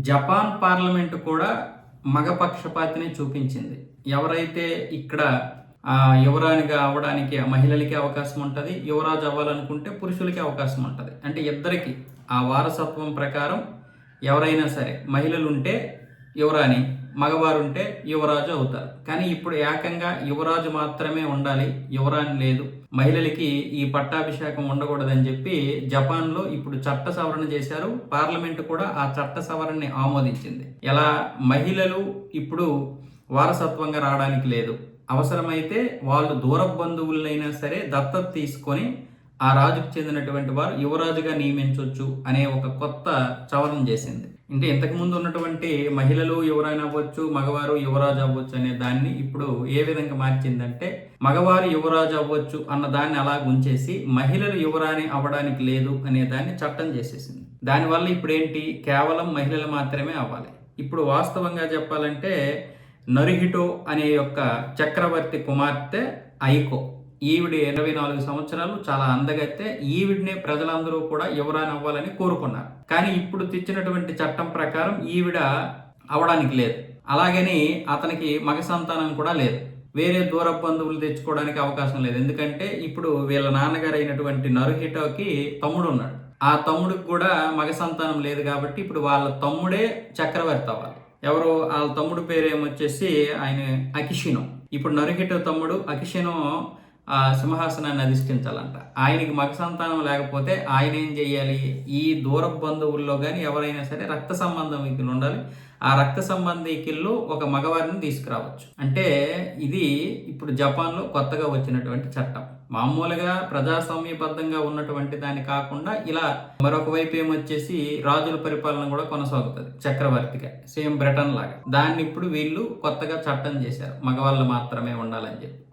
Japan parliament కూడా మగ పక్షపాతిని చూపించింది. ఎవరైతే ఇక్కడ యువరాణిగా అవ్వడానికి మహిళలకి అవకాశం ఉంటుంది, యువరాజు అవ్వాలనుకుంటే పురుషులకి అవకాశం ఉంటుంది. అంటే ఇద్దరికి ఆ వారసత్వం ప్రకారం ఎవరైనా సరే మహిళలు ఉంటే యువరాణి, మగవారు ఉంటే యువరాజు అవుతారు. కానీ ఇప్పుడు ఏకంగా యువరాజు మాత్రమే ఉండాలి, యువరాణి లేదు, మహిళలకి ఈ పట్టాభిషేకం ఉండకూడదని చెప్పి జపాన్లో ఇప్పుడు చట్ట సవరణ చేశారు. పార్లమెంటు కూడా ఆ చట్ట సవరణని ఆమోదించింది. ఎలా మహిళలు ఇప్పుడు వారసత్వంగా రావడానికి లేదు, అవసరమైతే వాళ్ళు దూర బంధువులైనా సరే దత్తత తీసుకొని ఆ రాజుకు చెందినటువంటి వారు యువరాజుగా నియమించవచ్చు అనే ఒక కొత్త సవరణ చేసింది. అంటే ఇంతకుముందు ఉన్నటువంటి మహిళలు యువరాణి అవ్వచ్చు, మగవారు యువరాజు అవ్వచ్చు అనే దాన్ని ఇప్పుడు ఏ విధంగా మార్చిందంటే మగవారు యువరాజు అవ్వచ్చు అన్న దాన్ని అలా ఉంచేసి మహిళలు యువరాణి అవ్వడానికి లేదు అనే దాన్ని చట్టం చేసేసింది. దానివల్ల ఇప్పుడు ఏంటి, కేవలం మహిళలు మాత్రమే అవ్వాలి. ఇప్పుడు వాస్తవంగా చెప్పాలంటే నరుహిటో అనే యొక్క చక్రవర్తి కుమార్తె ఐకో, ఈవిడ 24 సంవత్సరాలు, చాలా అందగత్తె. ఈవిడనే ప్రజలందరూ కూడా యువరాణి అవ్వాలని కోరుకున్నారు. కానీ ఇప్పుడు తెచ్చినటువంటి చట్టం ప్రకారం ఈవిడ అవడానికి లేదు. అలాగని అతనికి మగ సంతానం కూడా లేదు. వేరే దూర బంధువులు తెచ్చుకోవడానికి అవకాశం లేదు. ఎందుకంటే ఇప్పుడు వీళ్ళ నాన్నగారు అయినటువంటి నరుహిటోకి తమ్ముడు ఉన్నాడు. ఆ తమ్ముడికి కూడా మగ సంతానం లేదు. కాబట్టి ఇప్పుడు వాళ్ళ తమ్ముడే చక్రవర్తి అవ్వాలి. ఎవరు, వాళ్ళ తమ్ముడు పేరు ఏమొచ్చేసి ఆయన అకిషినో. ఇప్పుడు నరుహిటో తమ్ముడు అకిషినో ఆ సింహాసనాన్ని అధిష్ఠించాలంట. ఆయనకి మగ సంతానం లేకపోతే ఆయన ఏం చెయ్యాలి, ఈ దూర బంధువుల్లో కానీ ఎవరైనా సరే రక్త సంబంధికులు ఉండాలి. ఆ రక్త సంబంధికుల్లో ఒక మగవారిని తీసుకురావచ్చు. అంటే ఇది ఇప్పుడు జపాన్లో కొత్తగా వచ్చినటువంటి చట్టం. మామూలుగా ప్రజాస్వామ్యబద్ధంగా ఉన్నటువంటి దాన్ని కాకుండా ఇలా మరొక వైపు ఏమొచ్చేసి రాజుల పరిపాలన కూడా కొనసాగుతుంది చక్రవర్తిగా, సేమ్ బ్రిటన్ లాగా. దాన్ని ఇప్పుడు వీళ్ళు కొత్తగా చట్టం చేశారు, మగవాళ్ళు మాత్రమే ఉండాలని చెప్పి.